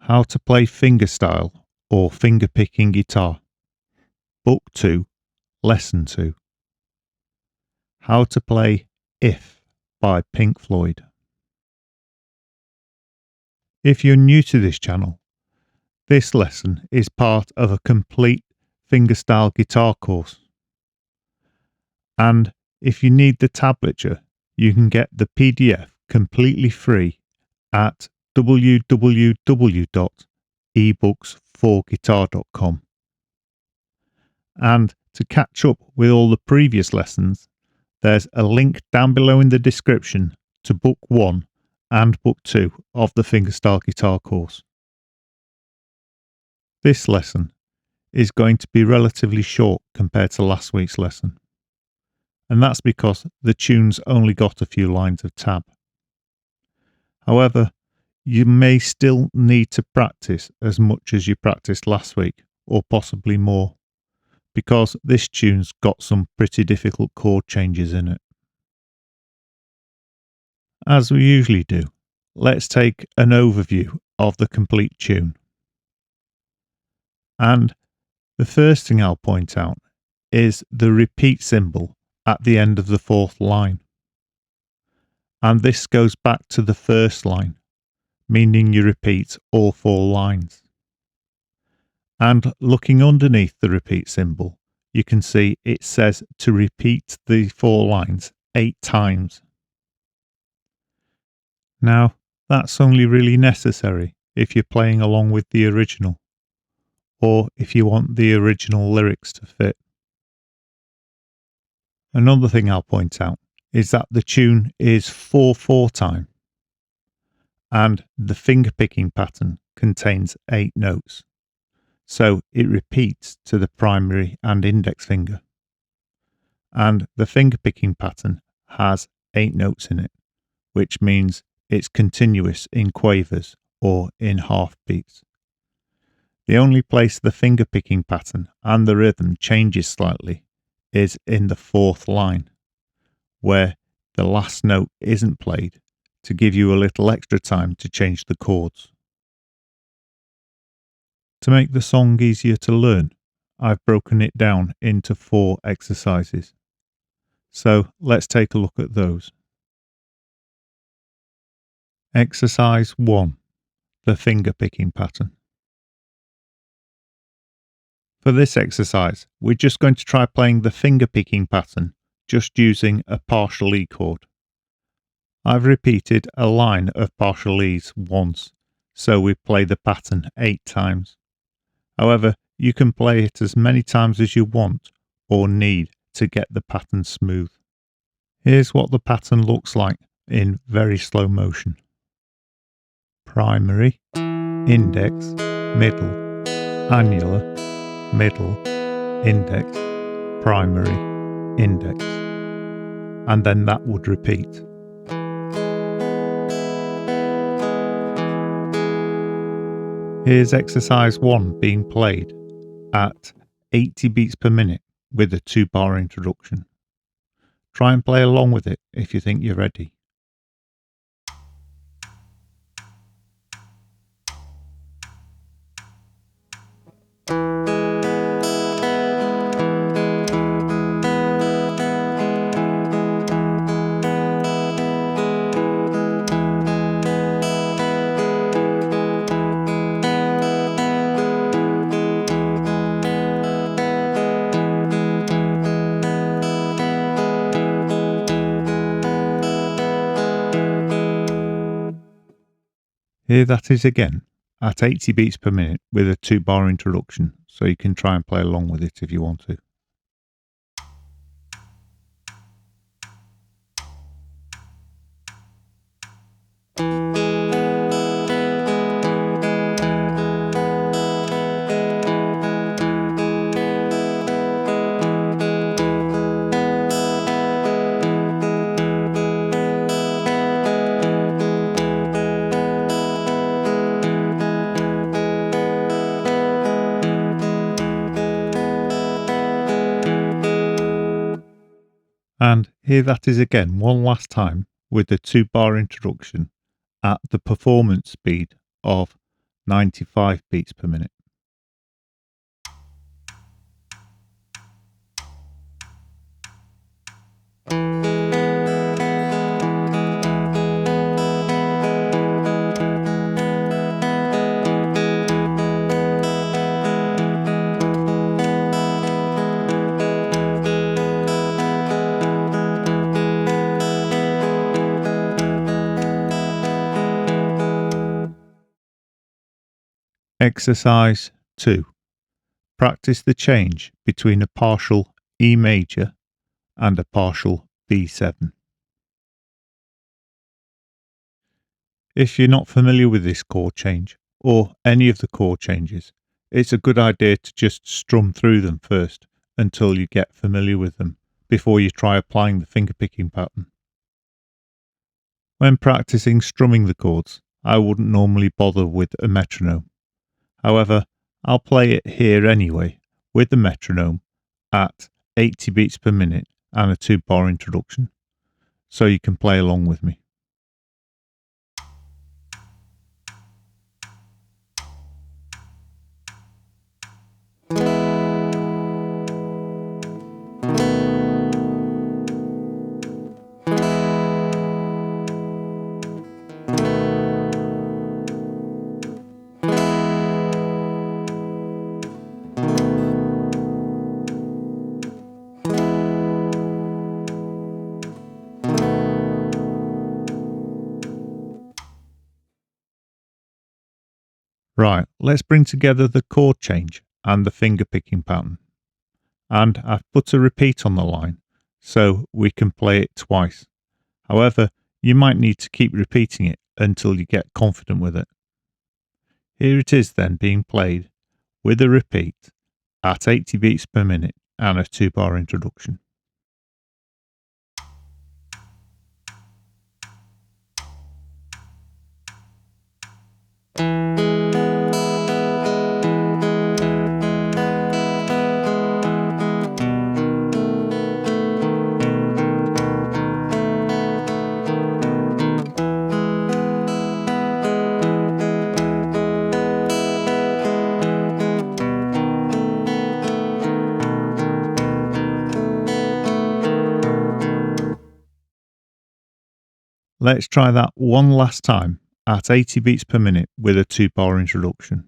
How to play fingerstyle or fingerpicking guitar. Book 2, Lesson 2. How to play If by Pink Floyd. If you're new to this channel, this lesson is part of a complete fingerstyle guitar course. And if you need the tablature, you can get the PDF completely free at www.ebooks4guitar.com. And to catch up with all the previous lessons, there's a link down below in the description to book 1 and book 2 of the fingerstyle guitar course. This lesson is going to be relatively short compared to last week's lesson, and that's because the tune's only got a few lines of tab. However, you may still need to practice as much as you practiced last week, or possibly more, because this tune's got some pretty difficult chord changes in it. As we usually do, let's take an overview of the complete tune. And the first thing I'll point out is the repeat symbol at the end of the 4th line. And this goes back to the first line, meaning you repeat all 4 lines. And looking underneath the repeat symbol, you can see it says to repeat the 4 lines 8 times. Now, that's only really necessary if you're playing along with the original, or if you want the original lyrics to fit. Another thing I'll point out is that the tune is 4/4 time, and the fingerpicking pattern contains 8 notes. So it repeats to the primary and index finger. And the fingerpicking pattern has 8 notes in it, which means it's continuous in quavers or in half beats. The only place the fingerpicking pattern and the rhythm changes slightly is in the 4th line, where the last note isn't played to give you a little extra time to change the chords. To make the song easier to learn, I've broken it down into 4 exercises. So let's take a look at those. Exercise 1. The fingerpicking pattern. For this exercise, we're just going to try playing the fingerpicking pattern just using a partial E chord. I've repeated a line of partial E's once, so we play the pattern 8 times. However, you can play it as many times as you want or need to get the pattern smooth. Here's what the pattern looks like in very slow motion. Primary, index, middle, annular, middle, index, primary, index. And then that would repeat. Here's exercise 1 being played at 80 beats per minute with a 2-bar introduction. Try and play along with it if you think you're ready. Here that is again at 80 beats per minute with a 2-bar introduction, so you can try and play along with it if you want to. And here that is again one last time with the 2-bar introduction at the performance speed of 95 beats per minute. Exercise 2. Practice the change between a partial E major and a partial B7. If you're not familiar with this chord change, or any of the chord changes, it's a good idea to just strum through them first until you get familiar with them before you try applying the fingerpicking pattern. When practicing strumming the chords, I wouldn't normally bother with a metronome. However, I'll play it here anyway with the metronome at 80 beats per minute and a 2-bar introduction, so you can play along with me. Right, let's bring together the chord change and the fingerpicking pattern. And I've put a repeat on the line so we can play it twice. However, you might need to keep repeating it until you get confident with it. Here it is then being played with a repeat at 80 beats per minute and a 2-bar introduction. Let's try that one last time at 80 beats per minute with a 2-bar introduction.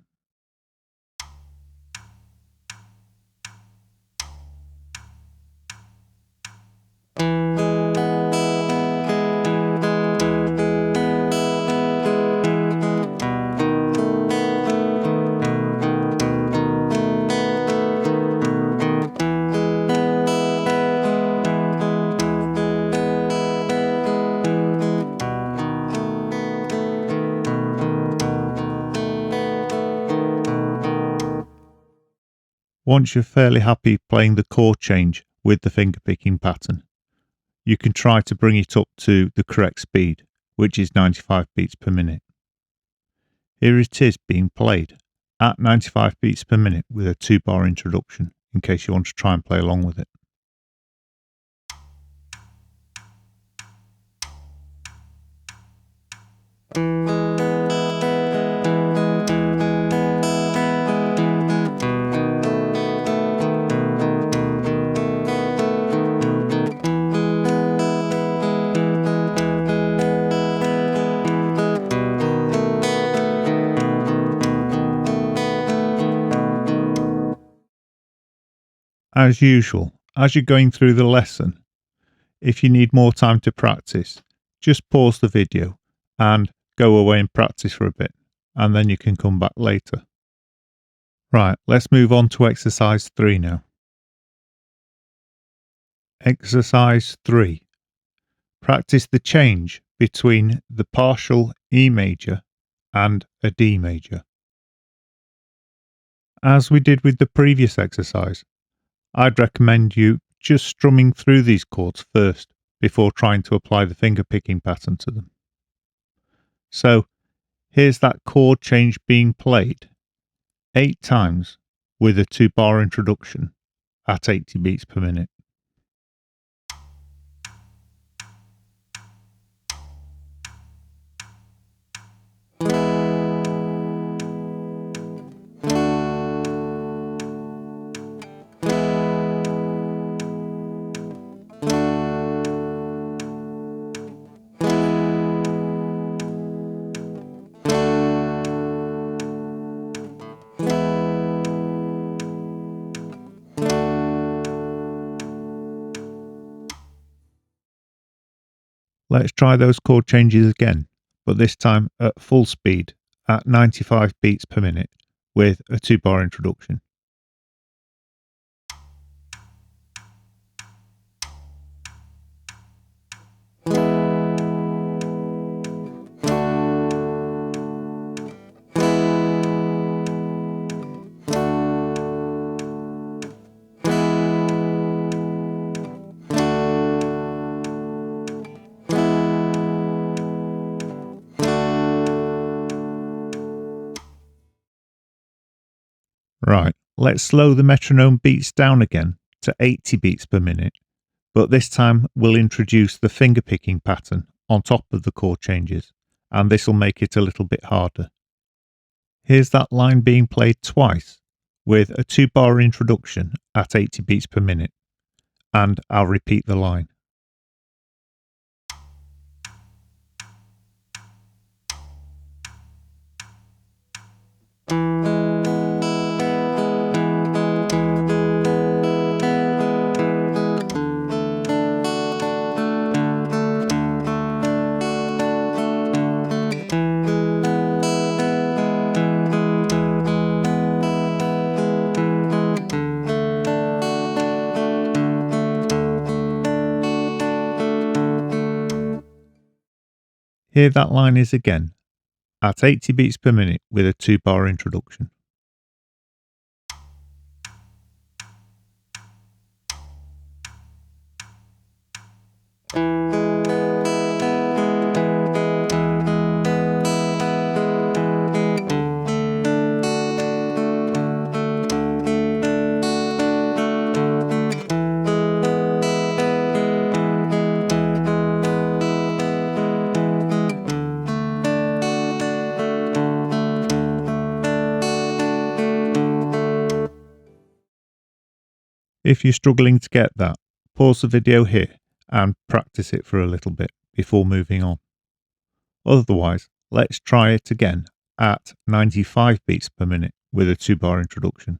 Once you're fairly happy playing the chord change with the fingerpicking pattern, you can try to bring it up to the correct speed, which is 95 beats per minute. Here it is being played at 95 beats per minute with a 2-bar introduction, in case you want to try and play along with it. As usual, as you're going through the lesson, if you need more time to practice, just pause the video and go away and practice for a bit, and then you can come back later. Right, let's move on to exercise 3 now. Exercise 3. Practice the change between the partial E major and a D major. As we did with the previous exercise, I'd recommend you just strumming through these chords first before trying to apply the fingerpicking pattern to them. So here's that chord change being played 8 times with a 2-bar introduction at 80 beats per minute. Let's try those chord changes again, but this time at full speed at 95 beats per minute with a 2-bar introduction. Right, let's slow the metronome beats down again to 80 beats per minute, but this time we'll introduce the finger picking pattern on top of the chord changes, and this will make it a little bit harder. Here's that line being played twice with a 2-bar introduction at 80 beats per minute, and I'll repeat the line. Here that line is again at 80 beats per minute with a 2-bar introduction. If you're struggling to get that, pause the video here and practice it for a little bit before moving on. Otherwise, let's try it again at 95 beats per minute with a 2-bar introduction.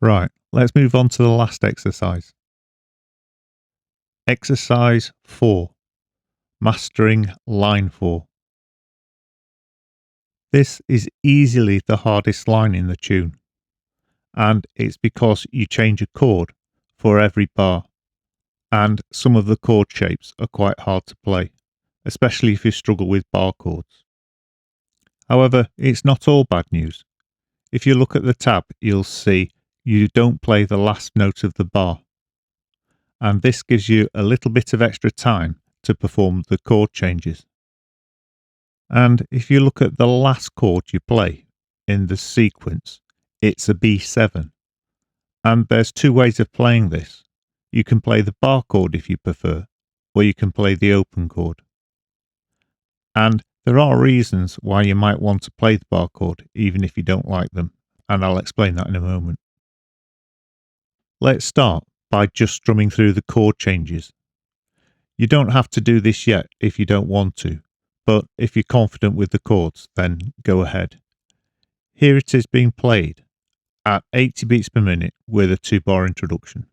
Right, let's move on to the last exercise. Exercise 4, mastering line 4. This is easily the hardest line in the tune, and it's because you change a chord for every bar, and some of the chord shapes are quite hard to play, especially if you struggle with bar chords. However, it's not all bad news. If you look at the tab, you'll see you don't play the last note of the bar, and this gives you a little bit of extra time to perform the chord changes. And if you look at the last chord you play in the sequence, it's a B7. And there's two ways of playing this. You can play the bar chord if you prefer, or you can play the open chord. And there are reasons why you might want to play the bar chord even if you don't like them, and I'll explain that in a moment. Let's start by just strumming through the chord changes. You don't have to do this yet if you don't want to, but if you're confident with the chords, then go ahead. Here it is being played at 80 beats per minute with a 2-bar introduction.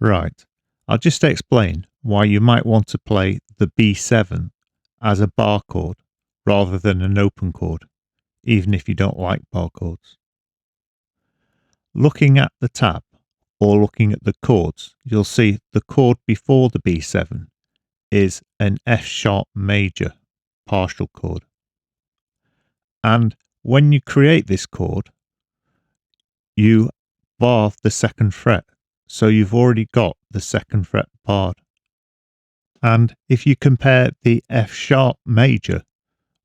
Right, I'll just explain why you might want to play the B7 as a bar chord rather than an open chord, even if you don't like bar chords. Looking at the tab or looking at the chords, you'll see the chord before the B7 is an F sharp major partial chord. And when you create this chord, you bar the second fret. So you've already got the second fret barred. And if you compare the F sharp major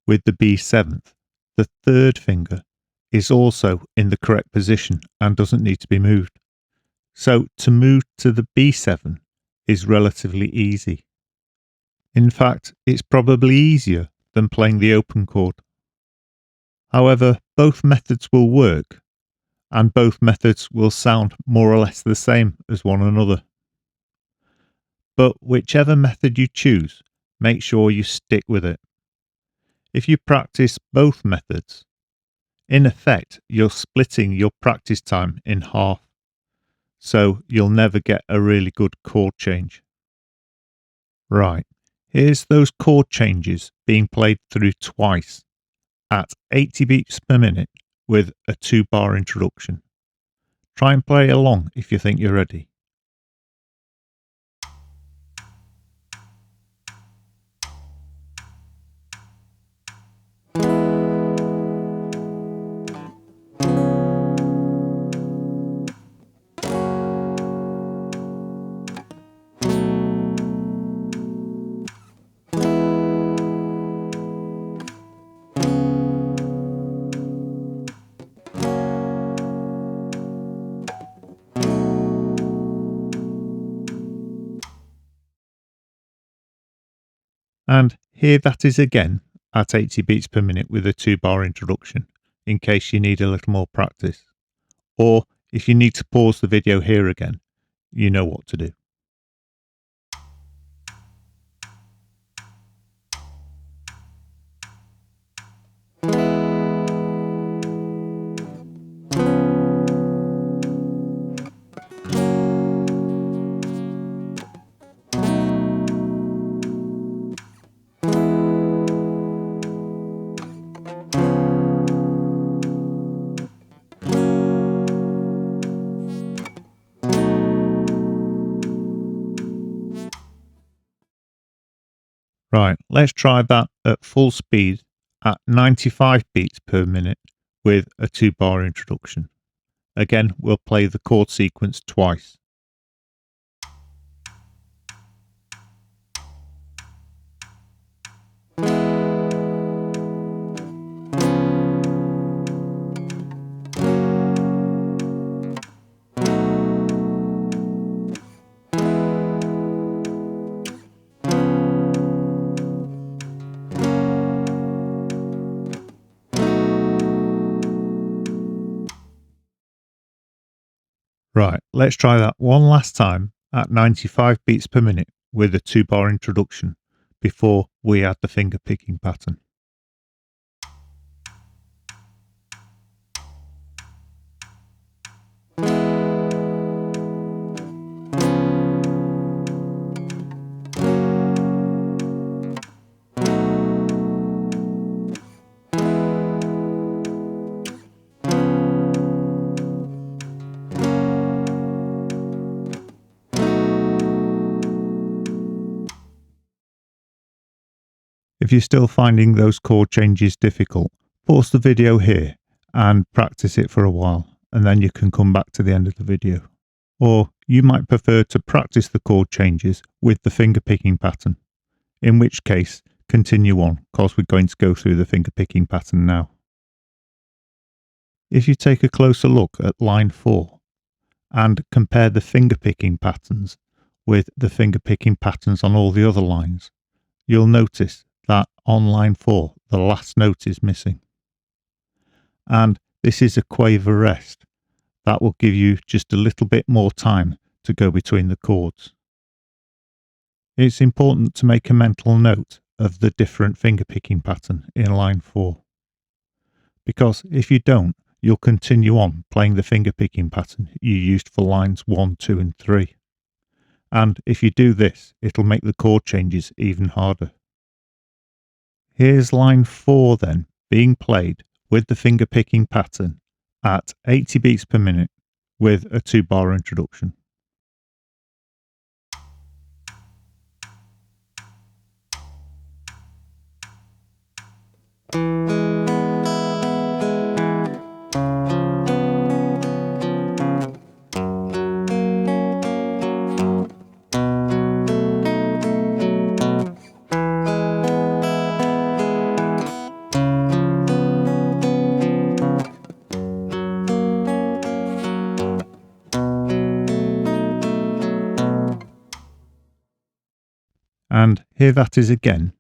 with the B7th, the third finger is also in the correct position and doesn't need to be moved. So to move to the B7 is relatively easy. In fact, it's probably easier than playing the open chord. However, both methods will work, and both methods will sound more or less the same as one another. But whichever method you choose, make sure you stick with it. If you practice both methods, in effect, you're splitting your practice time in half, so you'll never get a really good chord change. Right, here's those chord changes being played through twice at 80 beats per minute with a 2-bar introduction. Try and play along if you think you're ready. And here that is again at 80 beats per minute with a 2-bar introduction, in case you need a little more practice. Or if you need to pause the video here again, you know what to do. Right, let's try that at full speed at 95 beats per minute with a 2-bar introduction. Again, we'll play the chord sequence twice. Right, let's try that one last time at 95 beats per minute with a 2-bar introduction before we add the finger picking pattern. If you're still finding those chord changes difficult, pause the video here and practice it for a while, and then you can come back to the end of the video. Or you might prefer to practice the chord changes with the finger picking pattern, in which case continue on, because we're going to go through the finger picking pattern now. If you take a closer look at line 4 and compare the finger picking patterns with the finger picking patterns on all the other lines, you'll notice that on line 4 the last note is missing. And this is a quaver rest. That will give you just a little bit more time to go between the chords. It's important to make a mental note of the different finger picking pattern in line 4. Because if you don't, you'll continue on playing the finger picking pattern you used for lines 1, 2 and 3. And if you do this, it'll make the chord changes even harder. Here's line 4 then, being played with the finger picking pattern at 80 beats per minute with a 2-bar introduction. And here that is again,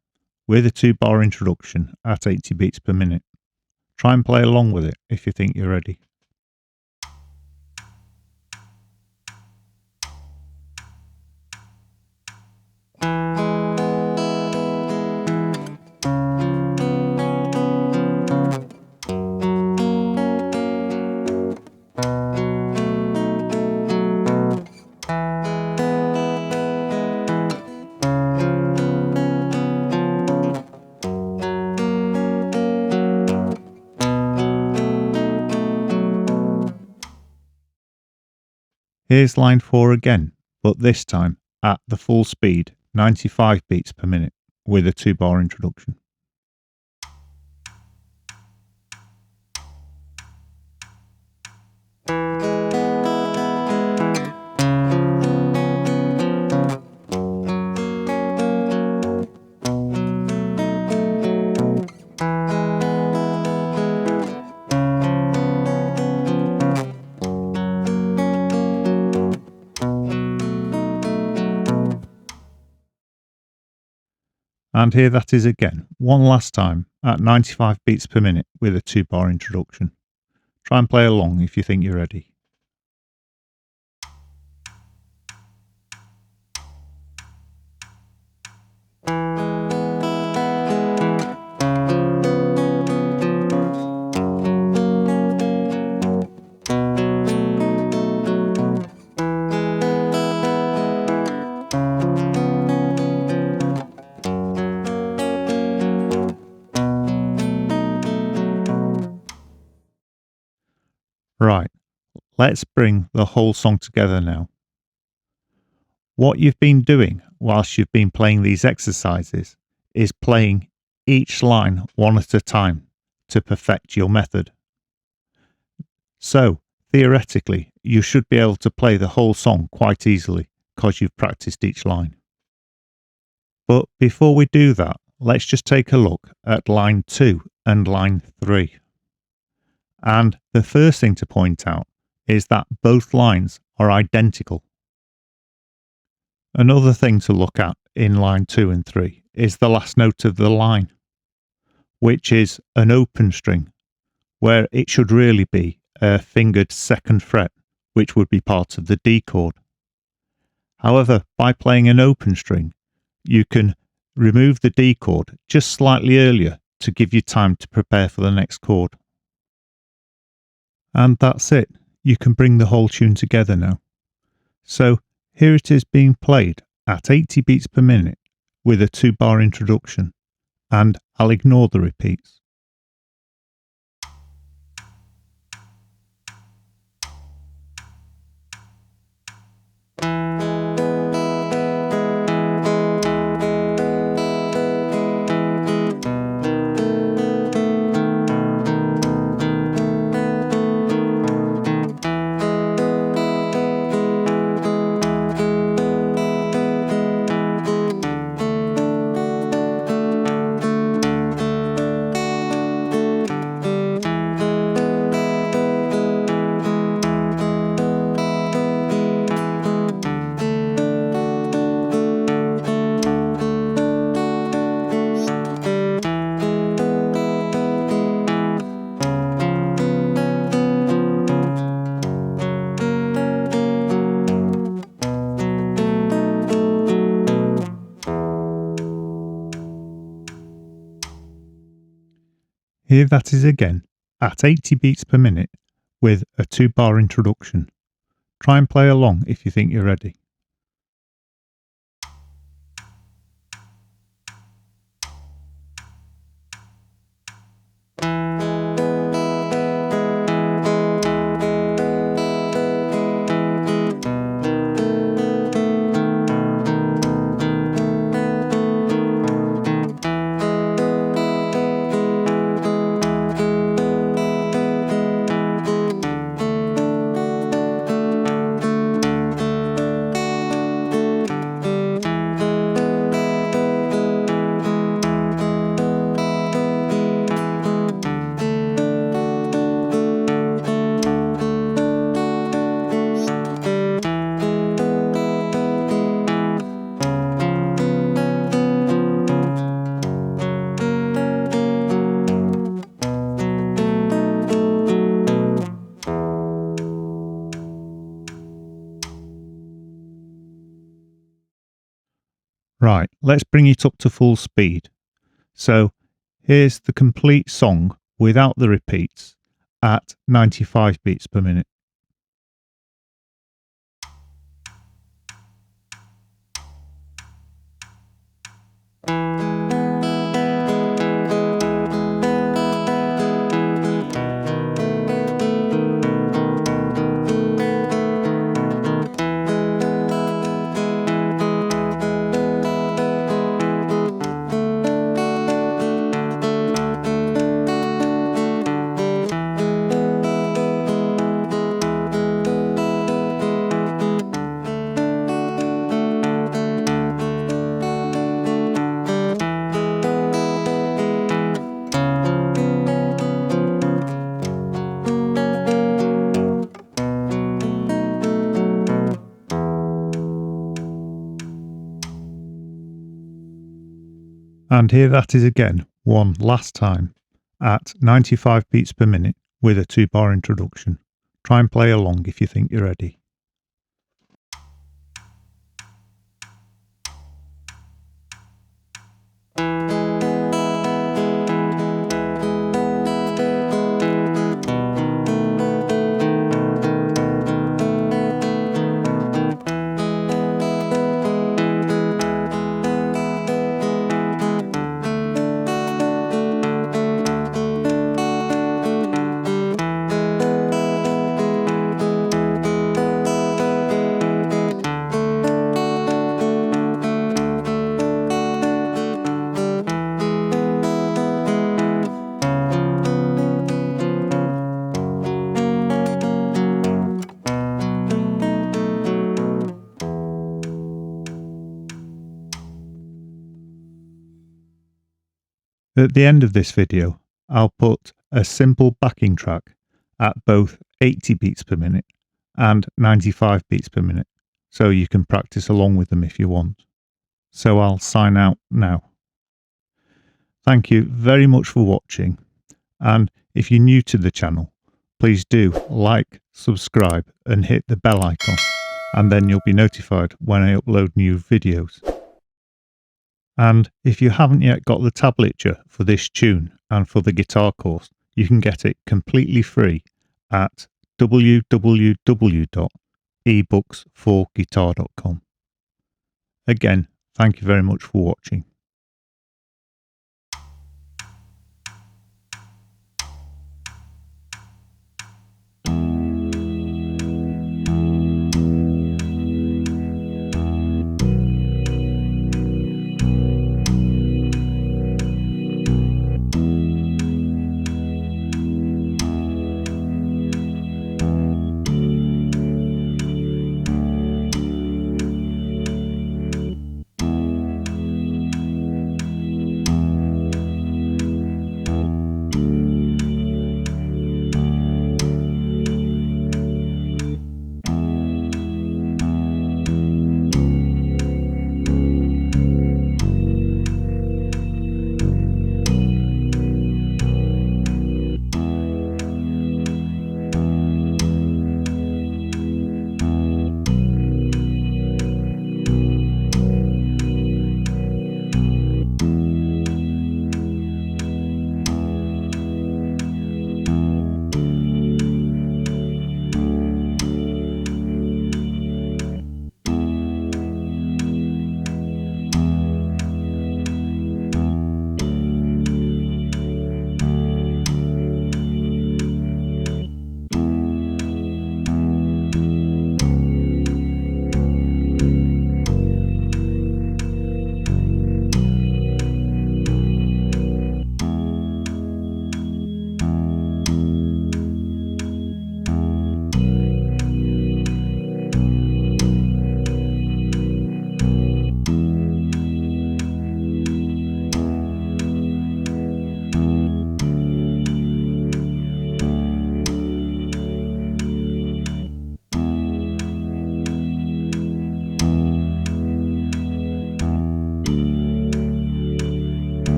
with a 2-bar introduction at 80 beats per minute. Try and play along with it if you think you're ready. Here's line 4 again, but this time at the full speed, 95 beats per minute, with a 2-bar introduction. And here that is again, one last time at 95 beats per minute with a 2-bar introduction. Try and play along if you think you're ready. Right, let's bring the whole song together now. What you've been doing whilst you've been playing these exercises is playing each line one at a time to perfect your method. So, theoretically, you should be able to play the whole song quite easily because you've practiced each line. But before we do that, let's just take a look at line 2 and line 3. And the first thing to point out is that both lines are identical. Another thing to look at in line 2 and 3 is the last note of the line, which is an open string, where it should really be a fingered 2nd fret, which would be part of the D chord. However, by playing an open string, you can remove the D chord just slightly earlier to give you time to prepare for the next chord. And that's it. You can bring the whole tune together now. So here it is being played at 80 beats per minute with a 2-bar introduction, and I'll ignore the repeats. Here that is again at 80 beats per minute with a 2-bar introduction. Try and play along if you think you're ready. Right, let's bring it up to full speed. So here's the complete song without the repeats at 95 beats per minute. And here that is again, one last time, at 95 beats per minute with a 2-bar introduction. Try and play along if you think you're ready. At the end of this video, I'll put a simple backing track at both 80 beats per minute and 95 beats per minute, so you can practice along with them if you want. So I'll sign out now. Thank you very much for watching, and if you're new to the channel, please do like, subscribe and hit the bell icon, and then you'll be notified when I upload new videos. And if you haven't yet got the tablature for this tune and for the guitar course, you can get it completely free at www.ebooksforguitar.com. Again, thank you very much for watching.